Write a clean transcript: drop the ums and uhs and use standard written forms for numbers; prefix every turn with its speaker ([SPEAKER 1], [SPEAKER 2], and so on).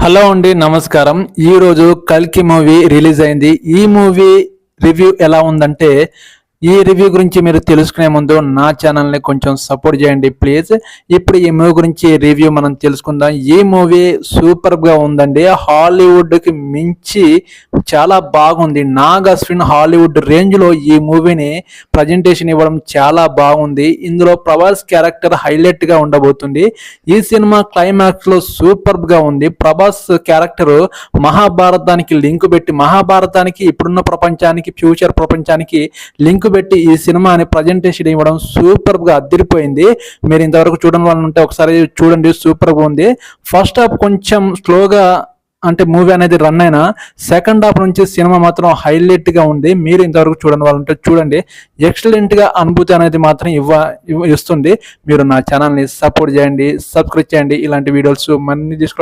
[SPEAKER 1] Hello అండి, నమస్కారం. ఈరోజు కల్కి మూవీ రిలీజ్ అయింది. ఈ మూవీ రివ్యూ ఎలా ఉందంటే, ఈ రివ్యూ గురించి మీరు తెలుసుకునే ముందు నా ఛానల్ని కొంచెం సపోర్ట్ చేయండి ప్లీజ్. ఇప్పుడు ఈ మూవీ గురించి రివ్యూ మనం తెలుసుకుందాం. ఈ మూవీ సూపర్గా ఉందండి. హాలీవుడ్కి మించి చాలా బాగుంది. నాగ్ అశ్విన్ హాలీవుడ్ రేంజ్లో ఈ మూవీని ప్రజెంటేషన్ ఇవ్వడం చాలా బాగుంది. ఇందులో ప్రభాస్ క్యారెక్టర్ హైలైట్గా ఉండబోతుంది. ఈ సినిమా క్లైమాక్స్లో సూపర్గా ఉంది. ప్రభాస్ క్యారెక్టర్ మహాభారతానికి లింక్ పెట్టి, మహాభారతానికి ఇప్పుడున్న ప్రపంచానికి, ఫ్యూచర్ ప్రపంచానికి లింక్ పెట్టి ఈ సినిమాని ప్రజెంటేషన్ ఇవ్వడం సూపర్గా అదిరిపోయింది. మీరు ఇంతవరకు చూడని వాళ్ళు ఉంటే ఒకసారి చూడండి, సూపర్గా ఉంది. ఫస్ట్ హాఫ్ కొంచెం స్లోగా అంటే మూవీ అనేది రన్ అయినా సెకండ్ హాఫ్ నుంచి సినిమా మాత్రం హైలైట్గా ఉంది. మీరు ఇంతవరకు చూడని వాళ్ళు ఉంటే చూడండి. ఎక్సలెంట్గా అనుభూతి అనేది మాత్రం ఇస్తుంది. మీరు నా ఛానల్ని సపోర్ట్ చేయండి, సబ్స్క్రైబ్ చేయండి. ఇలాంటి వీడియోస్ మన్ని తీసుకో